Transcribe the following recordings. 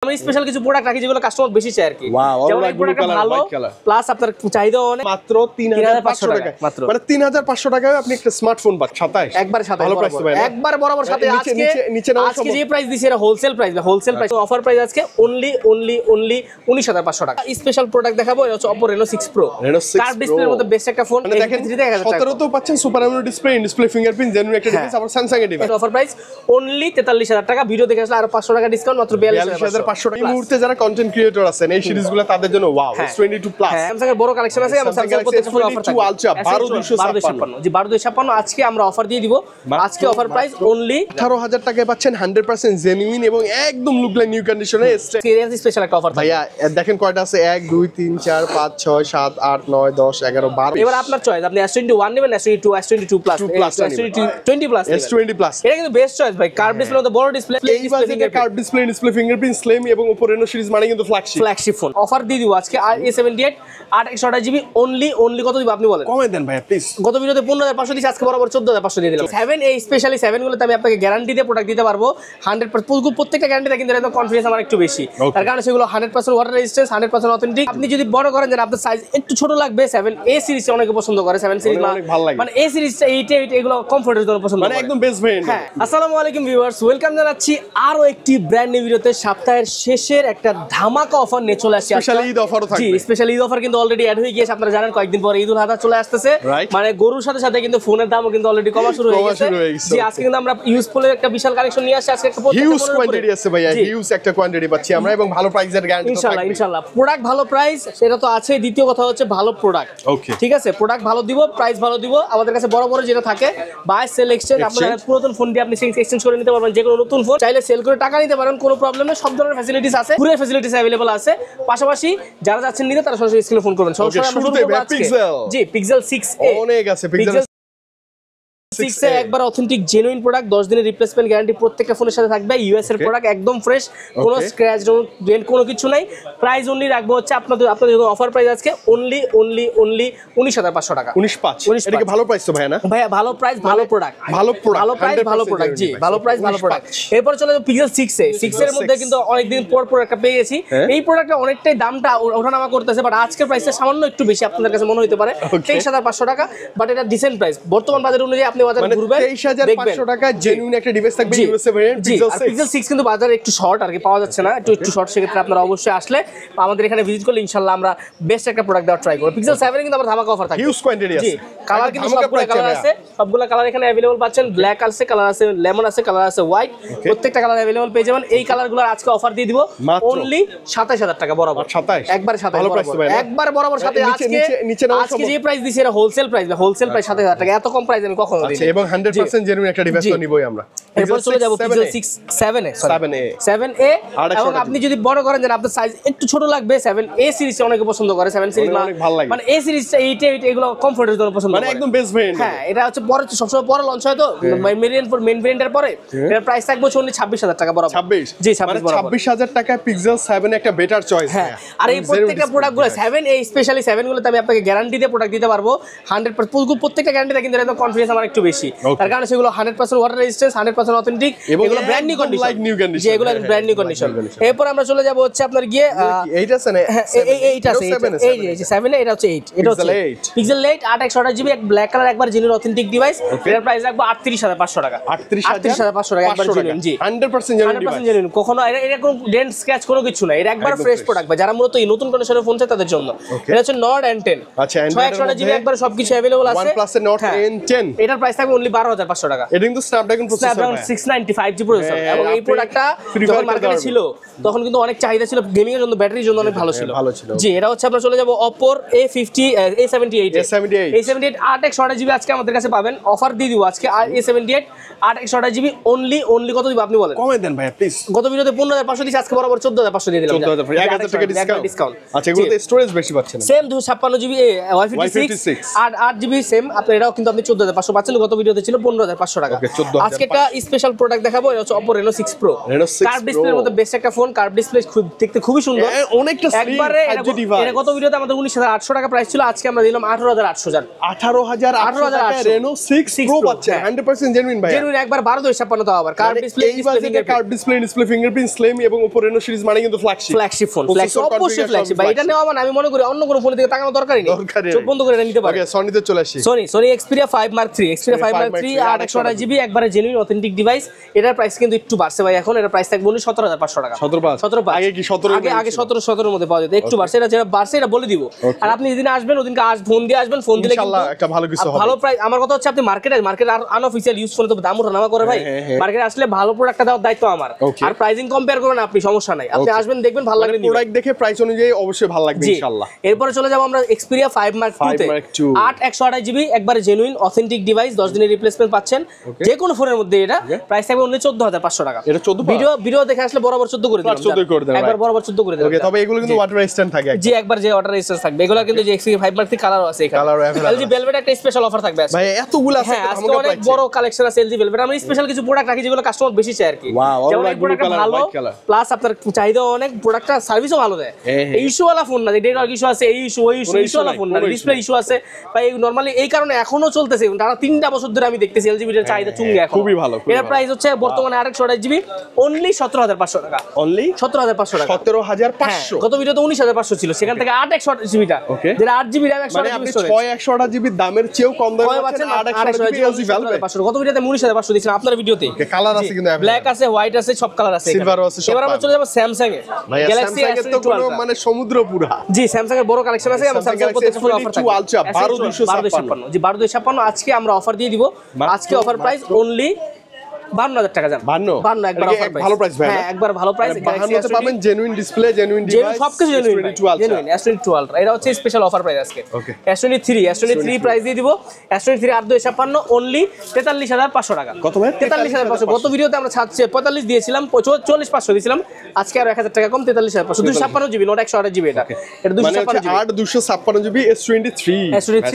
আমি স্পেশাল কিছু প্রোডাক্ট রাখি যেগুলো কাস্টমার বেশি চায় আর কি। যেমন এই প্রোডাক্টটা ভালো প্লাস আপনার চাহিদাও অনেক, মাত্র 3500 টাকা। মানে 3500 টাকায় আপনি একটা স্মার্টফোন পাচ্ছেন 27 একবার 27 ভালো প্রাইস তো ভাই, একবার বরাবর সাথে। নিচে নাও আজকে যে প্রাইস দিছি এটা wholesale price, wholesale price offer price আজকে অনলি 19500 টাকা। স্পেশাল প্রোডাক্ট দেখাবো, এটা হচ্ছে Oppo Reno 6 Pro কার্ভ ডিসপ্লের মধ্যে বেস্ট একটা ফোন। দেখেন 17 তো পাচ্ছেন super AMOLED display, display fingerprint genuine একটা ডিভাইস, আবার স্যামসাং এর ডিভাইস। অফার প্রাইস অনলি 43000 টাকা। ভিডিও দেখে আসলে আরো 500 টাকা ডিসকাউন্ট, মাত্র 42500 টাকা। এই মুহূর্তে যারা কন্টেন্ট ক্রিয়েটর আছেন এই সিরিজগুলো তাদের জন্য ওয়াও। S22 প্লাস স্যামসাং এর বড় কালেকশন আছে, এবং স্যামসাং প্রত্যেকটা ফুল অফার থাকে। আলট্রা 12256 জি 12256 আজকে আমরা অফার দিয়ে দিব। আজকে অফার প্রাইস অনলি 18000 টাকায় পাচ্ছেন 100% জেনুইন এবং একদম লুক লাইক নিউ কন্ডিশনে সিরিয়াস স্পেশাল একটা অফার। ভাইয়া দেখেন কয়টা আছে, 1 2 3 4 5 6 7 8 9 10 11 12। এবার আপনার চয়েস, আপনি S21 নেবেন, S22 S22 plus, S20 plus, S20 plus. এটা কিন্তু বেস্ট চয়েস ভাই। কার্ভ ডিসপ্লে মধ্যে বড় ডিসপ্লে, এই বাজেটে curve display, display fingerprint, slim এবং Oppo Reno সিরিজ মানে কিন্তু ফ্ল্যাগশিপ ফোন। অফার দিয়ে দিব আজকে A78 828GB অনলি কত দিব আপনি বলেন? কমে দেন ভাইয়া প্লিজ। গত ভিডিওতে 15500 দিছি, আজকে বরাবর 14500 দিয়ে দিলাম। 7A স্পেশালি 7 গুলোতে আমি আপনাকে গ্যারান্টি দিয়ে প্রোডাক্ট দিতে পারবো 100%। প্রত্যেকটা গ্যারান্টিতে কিন্তু একদম কনফিডেন্স আমার একটু বেশি, তার কারণে সেগুলো 100% ওয়াটার রেজিস্ট্যান্স, 100% অথেন্টিক। আপনি যদি বড় করেন যে আপনার সাইজ একটু ছোট লাগবে, 7A সিরিজ অনেকে পছন্দ করে, 7 সিরিজ অনেক ভালো লাগে, মানে A সিরিজটা 8 এগুলো কমফোর্টের জন্য পছন্দ করে, মানে একদম বেস্ট ভেরিয়েন্ট। হ্যাঁ। আসসালামু আলাইকুম ভিউয়ার্স, ওয়েলকাম জানাচ্ছি আরো একটি ব্র্যান্ড নিউ ভিডিওতে। সপ্তাহের শেষের একটা ধামাকা অফার নিয়ে চলে আসছে। স্পেশাল ঈদ অফারও থাকবে। জি স্পেশাল ঈদ অফার কিন্তু অলরেডি অ্যাড হয়ে গিয়েছে। আপনারা জানেন কয়েকদিন পরে ঈদুল আযহা চলে আসতেছে, মানে গরুর সাথে সাথে কিন্তু ফোনের দামও কিন্তু অলরেডি কমা শুরু হয়ে গেছে। জি আজকে কিন্তু আমরা ইউজফুলের একটা বিশাল কালেকশন নিয়ে আসছি। আজকে একটা হিউজ কোয়ান্টিটি আছে ভাইয়া, হিউজ একটা কোয়ান্টিটি পাচ্ছি আমরা এবং ভালো প্রাইসের গ্যারান্টি তো থাকবে ইনশাআল্লাহ। প্রোডাক্ট ভালো, প্রাইস সেটা তো আছে, দ্বিতীয় কথা হচ্ছে ভালো প্রোডাক্ট। ওকে ঠিক আছে, প্রোডাক্ট ভালো দিব, প্রাইস ভালো দিব। আমাদের কাছে বড় বড় যেটা থাকে বাই সেল এক্সচেঞ্জ, আপনারা পুরাতন ফোন দিয়ে আপনি এক্সচেঞ্জ করে নিতে পারবেন। যে কোনো নতুন ফোন চাইলে সেল করে টাকা নিতে পারেন, কোনো প্রবলেম নেই। সব ধরনের ফ্যাসিলিটিস আছে, পুরো ফ্যাসিলিটিস अवेलेबल আছে। পাশাপাশি যারা যাচ্ছেন নিতে তারা সরাসরি স্ক্রিনে ফোন করবেন। শুরুতে পিক্সেল, জি পিক্সেল 6a অনেক আছে। পিক্সেল 6 এ একবার অথেন্টিক জেনুইন প্রোডাক্ট, 10 দিনের রিপ্লেসমেন্ট গ্যারান্টি প্রত্যেকটা ফোনের সাথে থাকবে। ইউএস এর প্রোডাক্ট একদম ফ্রেশ, কোনো স্ক্র্যাচ ডেন্ট কোনো কিছু নাই। প্রাইস অনলি রাখবো হচ্ছে আপনাদের অফার প্রাইস আজকে অনলি 19500 টাকা। 19500 এটা কি ভালো প্রাইস তো ভাই না? ভাইয়া ভালো প্রাইস ভালো প্রোডাক্ট, ভালো প্রাইস ভালো প্রোডাক্ট। জি ভালো প্রাইস ভালো প্রোডাক্ট। এরপর চলে যাবো পিক্সেল 6 এর মধ্যে কিন্তু অনেকদিন পর একটা পেয়েছি। এই প্রোডাক্টটা অনেকটাই দামটা ওঠানামা করতেছে, বাট আজকের প্রাইসটা সামান্য একটু বেশি আপনাদের কাছে মনে হতে পারে, 23500 টাকা। বাট এটা ডিসেন্ট প্রাইস বর্তমান বাজার অনুযায়ী। আপনি বাজারে ঘুরবেন 23500 টাকা জেনুইন একটা ডিভাইস থাকবে ইউএসএ ভেরিয়েন্ট পিক্সেল 6 কিন্তু বাজারে একটু শর্ট আর কি, পাওয়া যাচ্ছে না, একটু শর্ট। সেক্ষেত্রে আপনারা অবশ্যই আসলে আমাদের এখানে ভিজিট করলে ইনশাআল্লাহ আমরা বেস্ট একটা প্রোডাক্ট দেওয়ার ট্রাই করব। পিক্সেল 7 এ কিন্তু আমরা ধামাকা অফার থাকবে, হিউজ কোয়ান্টিটি আছে। কালার কিন্তু সবগুলো কালার আছে, সবগুলো কালার এখানে अवेलेबल পাচ্ছেন। ব্ল্যাক আছে, কালার আছে লেমন আছে, কালার আছে হোয়াইট, প্রত্যেকটা কালার अवेलेबल পেয়ে যাবেন। এই কালারগুলোর আজকে অফার দিয়ে দিব অনলি 27000 টাকা বরাবর। 27 একবার 27 একবার বরাবর সাথে। আজকে যে প্রাইস দিছি এটা হোলসেল প্রাইস, হোলসেল প্রাইস 27000 টাকা। এত কম প্রাইস আমি কখনো দিইনি। এবং 100% জেনুইন একটা ডিভাইস তো নিবই আমরা। এরপর চলে যাব পিক্সেল 7a। এবং আপনি যদি বড় করেন যে আপনার সাইজ একটু ছোট লাগবে, 7a সিরিজ অনেকে পছন্দ করে, 7 সিরিজ মানে a সিরিজটা 8 এগুলো কমফোর্টের জন্য পছন্দ করে, মানে একদম বেস্ট ভেরিয়েন্ট। হ্যাঁ এটা হচ্ছে পরে সবসময় পরে লঞ্চ হয় তো মেইন ভেরিয়েন্টের পরে। এর প্রাইস থাকবে অনলি 26000 টাকা বরাবর। 26 জি 26 বরাবর। 26000 টাকা পিক্সেল 7 একটা বেটার চয়েস। হ্যাঁ আর এই প্রত্যেকটা প্রোডাক্টগুলো 7a স্পেশালি 7 গুলোতে আমি আপনাকে গ্যারান্টি দিয়ে প্রোডাক্ট দিতে পারবো 100%। প্রত্যেকটা গ্যারান্টিতে কিন্তু একদম কনফিডেন্স আমার একটু বেশি, তার কারণে সেগুলো 100% ওয়াটার রেজিস্ট্যান্স, 100% অথেন্টিক, এগুলো ব্র্যান্ড নিউ কন্ডিশন। যে এগুলো ব্র্যান্ড নিউ কন্ডিশন। এরপর আমরা চলে যাব হচ্ছে আপনার গিয়ে এইটা আছে না, এইটা আছে, এই যে 7 এটা হচ্ছে 8, এটা হচ্ছে পিক্সেল 8 828GB এক ব্ল্যাক কালার একবার জেনুইন অথেন্টিক ডিভাইস। এর প্রাইস রাখবো 38500 টাকা। 38500 টাকা একবার জেনুইন। জি 100% জেনুইন। কখনো এটা কোনো ডেন্ট স্ক্র্যাচ কোনো কিছু না, এটা একবার ফ্রেশ প্রোডাক্ট। যারা মূলত এই নতুন কন্ডিশনের ফোন চায় তাদের জন্য এটা হচ্ছে Nord N10। আচ্ছা 628GB একবার সবকিছু अवेलेबल আছে। OnePlus এর Nord N10 এটার প্রাইস থাকবে অনলি 12500 টাকা। এটা কিন্তু Snapdragon প্রসেসর, 695G প্রসেসর। এবং এই প্রোডাক্টটা যখন মার্কেটে ছিল তখন কিন্তু অনেক চাহিদা ছিল, গেমিং এর জন্য, ব্যাটারির জন্য অনেক ভালো ছিল। জি এটা হচ্ছে আমরা চলে যাব Oppo A78 828GB আজকে আমাদের কাছে পাবেন। অফার দিয়ে দিব আজকে A78 828GB অনলি কত দিব আপনি বলেন? কমে দেন ভাই প্লিজ। গত ভিডিওতে 15500 দিছি, আজকে বরাবর 14500 দিয়ে দিলাম। 1000 টাকা ডিসকাউন্ট। আচ্ছা এগুলোতে স্টোরেজ বেশি পাচ্ছেন। Same 256GB Wi-Fi 6 8GB same. আপনি এটাও কিন্তু আপনি 14500 পাচ্ছেন। গত ভিডিওতে ছিল 15500 টাকা। আজকে একটা স্পেশাল প্রোডাক্ট দেখাবো, এটা হচ্ছে Oppo Reno 6 Pro। কার্ভ ডিসপ্লের মধ্যে বেস্ট একটা ফোন, কার্ভ ডিসপ্লে দেখতে খুবই সুন্দর, অনেকটা একবারে এটা গত ভিডিওতে আমাদের 19800 টাকা প্রাইস ছিল, আজকে আমরা দিলাম 18800 জান। 18800 টাকা Reno 6 Pro পাচ্ছেন 100% জেনুইন ভাই, জেনুইন একবার 12.56 দাও আবার curve display, curve display fingerprint slim এবং Oppo Reno সিরিজ মানে কিন্তু ফ্ল্যাগশিপ ফোন, অবশ্যই ফ্ল্যাগশিপ ভাই। এটা নেওয়া মানে আমি মনে করি অন্য কোনো ফোনের দিকে তাকানো দরকারই নেই, চোখ বন্ধ করে এটা নিতে পারে। ওকে সনিতে চলে আসি, Sony Xperia 5 Mark 3, Xperia 5 Mark 3 828GB একবারে জেনুইন অথেন্টিক ডিভাইস। এটার প্রাইস কিন্তু একটু বাড়ছে ভাই, এখন এটার প্রাইস থাকবে 17500 টাকা। 17 আগে কি 17 আগে 17 এর মধ্যে পাওয়া যেত, একটু বাড়ছে, এটা যেটা বাড়ছে এটা বলে দিব। আর আপনি যেদিন আসবেন ওদিনকে ফোন দিয়ে আসবেন, ফোন দিলে ইনশাআল্লাহ একটা ভালো কিছু হবে, ভালো প্রাইস। আমার কথা হচ্ছে আপনি মার্কেটে আর আনঅফিশিয়াল ইউজ ফোনে তো দাম ওঠানামা করে ভাই, মার্কেটে আসলে ভালো প্রোডাক্টটা দেওয়ার দায়িত্ব আমার। আর প্রাইসিং কম্পেয়ার করবেন আপনি, সমস্যা নাই, আপনি আসবেন দেখবেন ভালো লাগবে, প্রোডাক্ট দেখে প্রাইস অনুযায়ী অবশ্যই ভালো লাগবে ইনশাআল্লাহ। এরপরে চলে যাব আমরা Xperia 5 Mark 2 তে, 128GB একবারে জেনুইন অথেন্টিক ডিভাইস, 10 দিনের রিপ্লেসমেন্ট পাচ্ছেন যে কোনো ফোনের মধ্যে। এটা প্রাইস থাকবে অনলি 14500 টাকা। এটা 14 ভিডিও দেখে আসলে বরাবর 14 করে দিলাম, 14 করে দেন একবার বরাবর 14 করে দিলাম। ওকে তবে এগুলো কিন্তু ওয়াটার রেজিস্ট্যান্ট থাকে, জি একবার যে ওয়াটার রেজিস্ট্যান্স থাকবে এগুলো কিন্তু যে Xperia 5 Mark 3 কালারও আছে, এখানে কালারও अवेलेबल। LG Velvet একটা স্পেশাল অফার থাকবে আজকে ভাই এতগুলো আছে, আজকে অনেক বড় কালেকশন আছে LG Velvet। আমরা স্পেশাল কিছু প্রোডাক্ট রাখি যেগুলো কাস্টমার বেশি চায় আর কি, যেমন এই প্রোডাক্টটা ভালো প্লাস আপনার চাহিদা অনেক, প্রোডাক্টটা সার্ভিসও ভালো দেয়। এই ইস্যু ওয়ালা ফোন না, নেটওয়ার্ক ইস্যু আছে, এই ইস্যু ওই ইস্যু, ইস্যু ওয়ালা ফোন না, ডিসপ্লে ইস্যু আছে ভাই। নরমালি এই কারণে এখনো চলতেছে, টানা 3টা বছর ধরে আমি দেখতেছি LG Velvet চাহিদা চুঙ্গে এখন খুবই ভালো। এর প্রাইস হচ্ছে বর্তমানে 128GB অনলি 17500 টাকা, অনলি 17500 টাকা, 17500। গত ভিডিওতে 19500 ছিল, সেখান থেকে 828GB টা, যেটা 8GB RAM 128GB storage, 128GB দামের চেয়েও কম দামে পাচ্ছেন 828GB Velvet। গত ভিডিওতে 19500 দিয়েছিলাম আপনার ভিডিওতে। কালার আছে কিন্তু ব্ল্যাক আছে, হোয়াইট আছে, সব কালার আছে, সিলভারও আছে, সব। এবার আমরা চলে যাব স্যামসাং এ, গ্যালাক্সি S22 পুরো মানে সমুদ্র পুরা। জি স্যামসাং এর বড় কালেকশন আছে, এবং স্যামসাং প্রত্যেকটা ফোন অফার থাকবে আলট্রা 12256। জি 12256 আজকে আমরা অফার দিয়ে দিব। আজকে অফার প্রাইস অনলি 52000 টাকা জান, 52 একবার অফার প্রাইস, ভালো প্রাইস ভাই, হ্যাঁ একবার ভালো প্রাইস। 52 তে পাবেন জেনুইন ডিসপ্লে, জেনুইন ডিভাইস, সবকিছু জেনুইন S22 Ultra, এটা হচ্ছে স্পেশাল অফার প্রাইস আজকে। S23 প্রাইস দিয়ে দিব, S23 8256 অনলি 43500 টাকা। কত ভাই? 43500। গত ভিডিওতে আমরা 45 দিয়েছিলাম, 44500 দিয়েছিলাম, আজকে আর 1000 টাকা কম 43500। 256GB নোট 128GB, এটা 256GB, 8256GB S23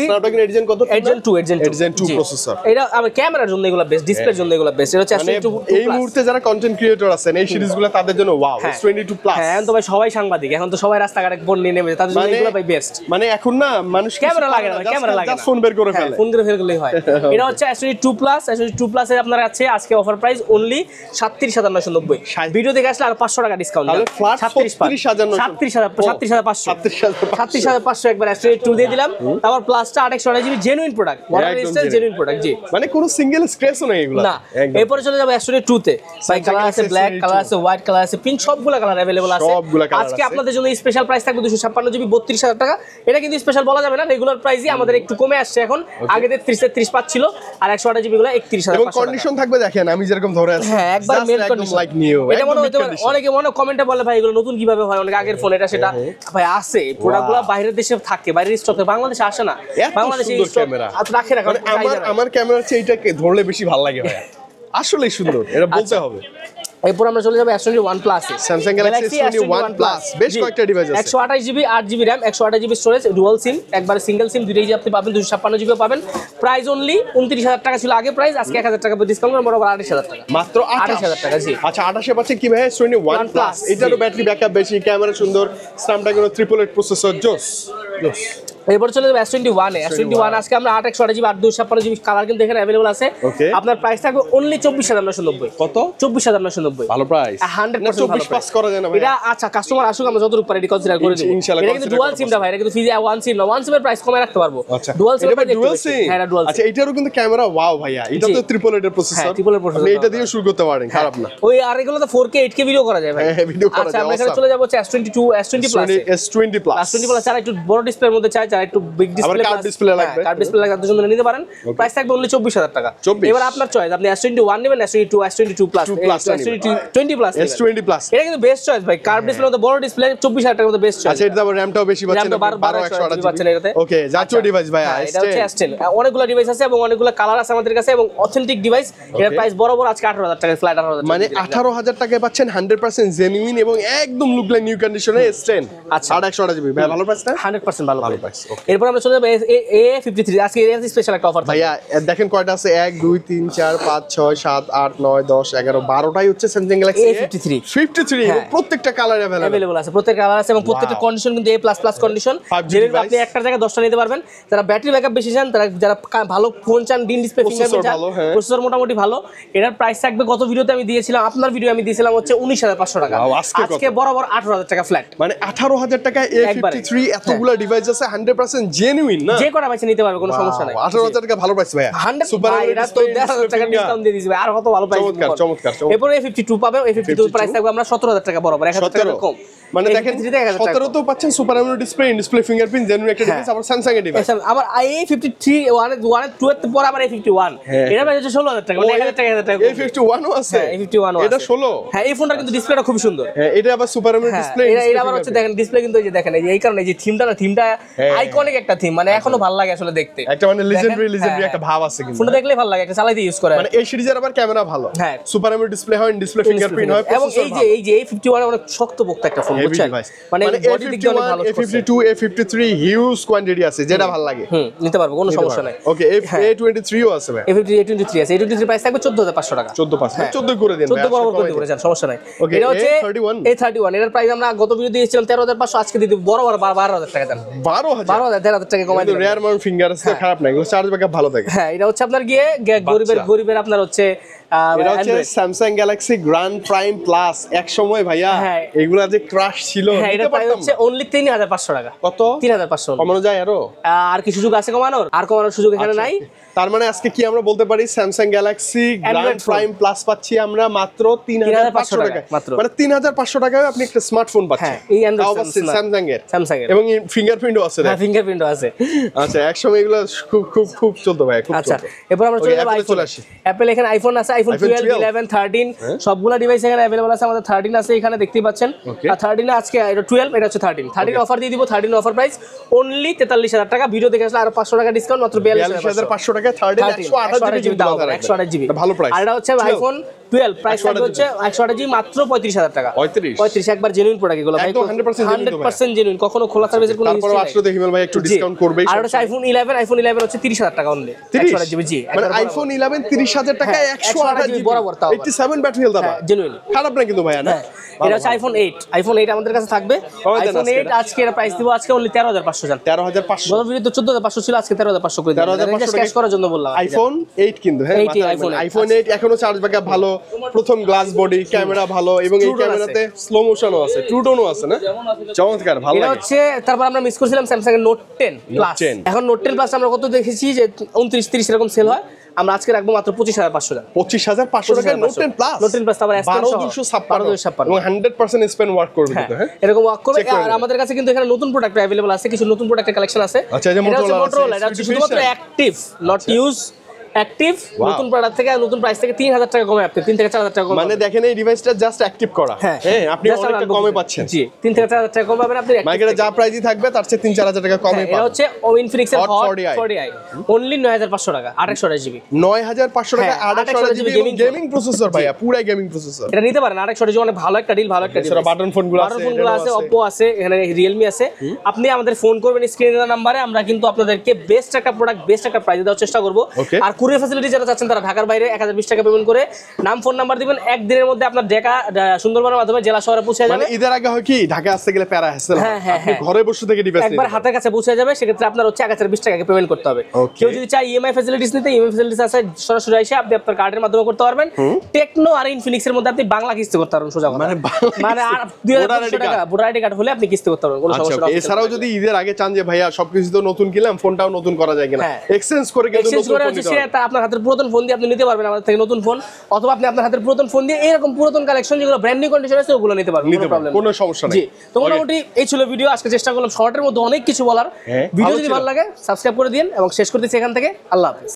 Snapdragon 8 Gen কত? 8 Gen 2 প্রসেসর। এটা আমার ক্যামেরার জন্য এগুলো বেস্ট, ডিসপ্লের জন্য এগুলো বেস্ট। এটা হচ্ছে S22 এই মুহূর্তে যারা কন্টেন্ট ক্রিয়েটর আছেন এই সিরিজগুলো তাদের জন্য ওয়াও, S22 প্লাস। হ্যাঁ এখন তো ভাই সবাই সাংবাদিক, এখন তো সবাই রাস্তাঘাটে ফোন নিয়ে নেমে, তাদের জন্য এগুলো ভাই বেস্ট। মানে এখন না মানুষ ক্যামেরা লাগে না, ক্যামেরা লাগে না, ফোন বের করে ফেলে, ফোন করে ফেললেই হয়। এটা হচ্ছে S22 প্লাস, S22 প্লাস এর আপনার আছে আজকে অফার প্রাইস অনলি 37990। ভিডিও দেখে আসলে আর 500 টাকা ডিসকাউন্ট, তাহলে ফ্ল্যাট 37500 একবার S22 দিয়ে দিলাম। তারপর প্লাসটা 828GB genuine product, water resistance genuine product. জি মানে কোনো সিঙ্গেল স্ক্র্যাচও নেই এগুলো না। এরপরে চলে যাব S22 তে, ভাই কালার আছে ব্ল্যাক, কালার আছে হোয়াইট, কালার আছে পিঙ্ক, সবগুলা কালার अवेलेबल আছে। আজকে আপনাদের জন্য স্পেশাল প্রাইস থাকবে 256GB 32000 টাকা। এটা কিন্তু স্পেশাল বলা যাবে না, রেগুলার প্রাইসই আমাদের একটু কমে আসছে এখন, আগে 30 পাচ্ছিল, আর 128GB গুলো 31500 এবং কন্ডিশন থাকবে দেখেন আমি যেরকম ধরে আছি, হ্যাঁ একবার মেল কন্ডিশন লাইক নিউ। এটা মনে হতে পারে অনেকে কমেন্টে বলে ভাই এগুলো নতুন কিভাবে হয়, অনেক আগের ফোন এটা সেটা। ভাই আছে প্রোডাক্টগুলো বাইরের দেশে থাকে, বাইরের স্টকে বাংলাদেশে আসে না, বাংলাদেশে স্টক রাখে না। আমার ক্যামেরার চেয়ে এটাকে ধরলে বেশি ভালো লাগে ভাই, আসলেই সুন্দর, এটা বলতে হবে। এরপর আমরা চলে যাব S21 plus, Samsung Galaxy S21 plus, বেশ কয়েকটা ডিভাইস আছে, 128GB 8GB RAM 128GB storage, dual SIM, একবার সিঙ্গেল সিম, দুইটাই আপনি পাবেন, 256GB পাবেন। প্রাইস অনলি 29000 টাকা ছিল আগে প্রাইস, আজকে 1000 টাকা ডিসকাউন্ট করে বরাবর 28000 টাকা, মাত্র 28000 টাকা। জি আচ্ছা 28 এ পাচ্ছে কি ভাই S21 প্লাস, এটারও ব্যাটারি ব্যাকআপ বেশি, ক্যামেরা সুন্দর, Snapdragon 888 প্রসেসর, জোস। এরপর চলে যাবে S21 এ। S21 আজকে আমরা 828GB 8256GB কালার কিন্তু এখানে अवेलेबल আছে। আপনার প্রাইস থাকবে অনলি 24990। কত? 24990, ভালো প্রাইস, 100% 24 পাস করা যায় না ভাই। এটা আচ্ছা কাস্টমার আসুক, আমরা যতটুকু পারি কনসিডার করে দেব। এটা কিন্তু ডুয়াল সিমটা ভাই, এটা কিন্তু ফিজি ওয়ান সিম না, ওয়ান সিমের প্রাইস কমে রাখতে পারবো। ডুয়াল সিম, এটা ডুয়াল সিম, হ্যাঁ এটা ডুয়াল। আচ্ছা এটারও কিন্তু ক্যামেরা ওয়াও ভাইয়া, এটা তো 888 এর প্রসেসর, আপনি এটা দিয়ে শুরু করতে পারেন, খারাপ না। ওই আর এগুলো তো 4K 8K ভিডিও করা যায় ভাই, হ্যাঁ ভিডিও করা যায়। আচ্ছা আমরা এখানে চলে যাব S22 S20 plus, S20 plus, S20 plus যারা একটু বড় ডিসপ্লের মধ্যে চায়, যারা একটু বিগ ডিসপ্লে, কার্ভ ডিসপ্লে লাগবে, কার্ভ ডিসপ্লে লাগবে তাদের জন্য নিতে পারেন। প্রাইস থাকবে অনলি 24000 টাকা। এবার আপনার চয়েস, আপনি S21 নেবেন, S22 plus, S20 plus, S20 plus, এটা কিন্তু বেস্ট চয়েস ভাই। কার্ভ ডিসপ্লের মধ্যে বড় ডিসপ্লে 24000 টাকার মধ্যে বেস্ট চয়েস। আচ্ছা এটা আবার র‍্যামটাও বেশি পাচ্ছেন, 12128 পাচ্ছেন এটাতে। ওকে জাতীয় ডিভাইস ভাই, এটা হচ্ছে S10, অনেকগুলো ডিভাইস আছে এবং অনেকগুলো কালার আছে আমাদের কাছে এবং অথেন্টিক ডিভাইস। এর প্রাইস বরাবর আজকে 18000 টাকা, ফ্ল্যাট 18000 মানে 18000 টাকায় পাচ্ছেন 100% জেনুইন এবং একদম লুক লাইক নিউ কন্ডিশনে S10। আচ্ছা 828GB ভাই, ভালো প্রাইস না? 100% ভালো প্রাইস। এরপর আমরা চলে যাব A53 আজকে এর স্পেশাল একটা অফার ভাইয়া দেখেন কয়টা আছে 1 2 3 4 5 6 7 8 9 10 11 12টাই হচ্ছে Samsung Galaxy A53 প্রত্যেকটা কালার अवेलेबल আছে প্রত্যেকটা কালার আছে এবং প্রত্যেকটা কন্ডিশন কিন্তু A++ কন্ডিশন যেটা আপনি একটার জায়গায় 10টা নিতে পারবেন যারা ব্যাটারি ব্যাকআপ বেশি চান তারা যারা ভালো ফোন চান ডিন ডিসপ্লে ফিঙ্গারপ্রিন্ট চান প্রসেসর মোটামুটি ভালো এটার প্রাইস থাকবে গত ভিডিওতে আমি দিয়েছিলাম আপনার ভিডিও আমি দিয়েছিলাম হচ্ছে 19500 টাকা আজকে বরাবর 18000 টাকা ফ্ল্যাট মানে 18000 টাকা A53 এতগুলা ডিভাইস আছে 100% জেনুইন না যে কটা বাইছে নিতে পারবে কোনো সমস্যা নাই 18000 টাকা ভালো প্রাইস ভাইয়া সুপার এটা তো 10000 টাকা ডিসকাউন্ট দিয়ে দিয়েছে আর কত ভালো প্রাইস চমৎকার এরপর A52 পাবেন A52 প্রাইস থাকবে আমরা 17000 টাকা বরাবর 1000 টাকা কম মানে দেখেন 17 তো পাচ্ছেন super AMOLED display fingerprint genuine একটা ডিভাইস আবার স্যামসাং এর ডিভাইস আবার A53 1 2 এর পর আবার A51 এটা প্রাইস হচ্ছে 16000 টাকা মানে 1000 টাকা A51 ও আছে A51 ও এটা 16 হ্যাঁ এই ফোনটা কিন্তু ডিসপ্লেটা খুব সুন্দর হ্যাঁ এটা আবার সুপার অ্যামোলেড ডিসপ্লে এটা আবার হচ্ছে দেখেন ডিসপ্লে কিন্তু এই যে দেখেন এই কারণে এই যে থিমটা আইকনিক একটা থিম মানে এখনো ভালো লাগে আসলে দেখতে একটা মানে লিজেন্ডারি একটা ভাব আছে কিন্তু ফোনটা দেখলে ভালো লাগে একটা চালাইতে ইউজ করে মানে এই সিরিজের আবার ক্যামেরা ভালো হ্যাঁ সুপার অ্যামোলেড ডিসপ্লে হয় ডিসপ্লে ফিঙ্গারপ্রিন্ট হয় এবং এই যে A51 অনেক শক্ত পোক্ত একটা ফোন বুঝছেন মানে বডি দিক দিয়ে অনেক ভালো A52 A53 হিউজ কোয়ান্টিটি আছে যেটা ভালো লাগে নিতে পারবো কোনো সমস্যা নাই ওকে A23 ও আছে ভাই A23 আছে A23 প্রাইস থাকবে 14500 টাকা 14 করে দেন 14 বরাবর করে যান সমস্যা নাই এটা হচ্ছে A31 এর প্রাইস আমরা গত ভিডিও দিয়েছিলাম 13500 আজকে দিয়ে দিব বরাবর 12000 টাকা দেন 12000 টাকা কমাই দিবেন রেয়ার মাউন্ট ফিঙ্গার আছে খারাপ না এগুলো চার্জ ব্যাকআপ ভালো থাকে হ্যাঁ এটা হচ্ছে আপনার গিয়ে গরিবের আপনার হচ্ছে এটা হচ্ছে Samsung Galaxy Grand Prime Plus এক সময় ভাইয়া এগুলা যে ক্রাশ ছিল হ্যাঁ এটা প্রাইস হচ্ছে অনলি 3500 টাকা কত 3500 কমানো যায় আর কি সুযোগ আছে কমানোর আর কমানোর সুযোগ এখানে নাই তার মানে আজকে কি আমরা বলতে পারি Samsung Galaxy Grand Prime Plus পাচ্ছি আমরা মাত্র 3500 টাকা মানে 3500 টাকায় আপনি একটা স্মার্টফোন পাচ্ছেন এই অ্যান্ড্রয়েড Samsung এর এবং ফিঙ্গারপ্রিন্টও আছে হ্যাঁ ফিঙ্গারপ্রিন্টও আছে আচ্ছা এক সময় এগুলো খুব চলতো ভাই খুব আচ্ছা এরপর আমরা চলে যাব আইফোন অ্যাপল এখানে আইফোন আছে আইফোন 12 11 13 সবগুলা ডিভাইস এখানে अवेलेबल আছে আমাদের 13 আছে এখানে দেখতেই পাচ্ছেন আর 13 এ আজকে এটা 12 এটা হচ্ছে 13 অফার দিয়ে দিব 13 অফার প্রাইস অনলি 43000 টাকা ভিডিও দেখে আসলে আর 500 টাকা ডিসকাউন্ট মাত্র 42500 টাকা 13 128 জিবি ভালো প্রাইস আর এটা হচ্ছে আইফোন 12 প্রাইস হচ্ছে 128 জিবি মাত্র 35000 টাকা 35 একবার জেনুইন প্রোডাক্ট এগুলো ভাই 100% জেনুইন কখনো খোলা সার্ভিসের কোনো তারপর আসলে দেখি ভাই একটু ডিসকাউন্ট করবেই আর হচ্ছে আইফোন 11 হচ্ছে 30000 টাকা অনলি 128 জিবি জি মানে আইফোন 11 30000 টাকায় 128 জিবি বরাবর তাও 87 ব্যাটারি হেলথ আবার জেনুইন খারাপ না কিন্তু ভাইয়া না এটা হচ্ছে আইফোন 8 আমাদের কাছে থাকবে আইফোন 8 আজকে এর প্রাইস দিব আজকে অনলি 13500 জান 13500 গত ভিডিওতে 14500 ছিল আজকে 13500 করে দিলাম 13500 ক্যাশ করার জন্য বললাম আইফোন 8 কিন্তু হ্যাঁ আইফোন 8 এখনো চার্জ ব্যাকআপ ভালো প্রথম গ্লাস বডি ক্যামেরা ভালো এবং এই ক্যামেরাতে স্লো মোশনও আছে ট্রু টোনও আছে না চমৎকার ভালো লাগে এটা হচ্ছে তারপর আমরা মিস করেছিলাম স্যামসাং এর নোট 10 প্লাস এখন নোট 10 প্লাস আমরা কত দেখেছি যে 29 30 এরকম সেল হয় আমরা আজকে রাখবো মাত্র 25500 টাকা 25500 টাকা নোট 10 প্লাস নোট 10 প্লাস তারপর S10 12256 এবং 100% স্পেন ওয়ার্ক করবে কিন্তু হ্যাঁ এরকম ওয়ার্ক করবে আর আমাদের কাছে কিন্তু এখানে নতুন প্রোডাক্ট अवेलेबल আছে কিছু নতুন প্রোডাক্টের কালেকশন আছে আচ্ছা এই যে মোটরোলা এটা হচ্ছে শুধুমাত্র অ্যাক্টিভ নট ইউজ অ্যাক্টিভ নতুন প্রোডাক্ট থেকে নতুন প্রাইস থেকে 3000 টাকা কমে আপনি 3 থেকে 4000 টাকা কমে মানে দেখেন এই ডিভাইসটা জাস্ট অ্যাক্টিভ করা হ্যাঁ আপনি অনেকটা কমে পাচ্ছেন জি 3 থেকে 4000 টাকা কমে পাবেন আপনি মার্কেটে যা প্রাইসই থাকবে তার চেয়ে 3-4000 টাকা কমে পাবেন এটা হচ্ছে ইনফিনিক্স এর হট 40i অনলি 9500 টাকা 2800 জিবি 9500 টাকা 2800 জিবি গেমিং প্রসেসর ভাইয়া পুরো গেমিং প্রসেসর এটা নিতে পারেন 2800 জিবি অনেক ভালো একটা ডিল এছাড়া বাটন ফোনগুলো আছে Oppo আছে এখানে Realme আছে আপনি আমাদের ফোন করবেন স্ক্রিনে দেওয়া নম্বরে আমরা কিন্তু আপনাদেরকে বেস্ট একটা প্রোডাক্ট বেস্ট একটা প্রাইস দেওয়ার চেষ্টা করব আর কুরিয়ার ফ্যাসিলিটি যারা চাচ্ছেন তারা ঢাকার বাইরে 1020 টাকা পেমেন্ট করে নাম ফোন নাম্বার দিবেন একদিনের মধ্যে আপনার ঢাকা সুন্দরবনের মাধ্যমে জেলা শহরে পৌঁছে যাবে মানে ঈদের আগে হয় কি ঢাকা আসতে গেলে প্যারা হাসেল আপনি ঘরে বসে থেকে ডিভাইস একবার হাতের কাছে পৌঁছে যাবে সেক্ষেত্রে আপনার হচ্ছে 1020 টাকা পেমেন্ট করতে হবে কেউ যদি চায় ইএমআই ফ্যাসিলিটিস নিতে ইএমআই ফ্যাসিলিটিস আছে সরাসরি এসে আপনি আপনার কার্ডের মাধ্যমে করতে পারবেন টেকনো আর ইনফিনিক্স এর মধ্যে আপনি বাংলা কিস্তি করতে পারবেন সোজা মানে আর 2000 টাকা ভোটার আইডি কার্ড হলে আপনি কিস্তি করতে পারবেন কোনো সমস্যা নেই এছাড়াও যদি ঈদের আগে চান যে ভাইয়া সবকিছু তো নতুন কিনলাম ফোনটাও নতুন করা যায় কিনা এক্সচেঞ্জ করে কিন্তু নতুন ফোন নিতে পারবেন আপনার হাতের পুরাতন ফোন দিয়ে আপনি নিতে পারবেন আমাদের থেকে নতুন ফোন অথবা আপনি আপনার হাতের পুরাতন ফোন দিয়ে এরকম পুরাতন কালেকশন যেগুলো ব্র্যান্ড নিউ কন্ডিশন আছে ওগুলো নিতে পারবেন কোনো প্রবলেম কোনো সমস্যা নেই জি তো মোটামুটি এই ছিল ভিডিও আজকে চেষ্টা করলাম শর্টের মধ্যে অনেক কিছু বলার ভিডিও যদি ভালো লাগে সাবস্ক্রাইব করে দিন এবং শেষ করতেছি এখান থেকে আল্লাহ হাফেজ।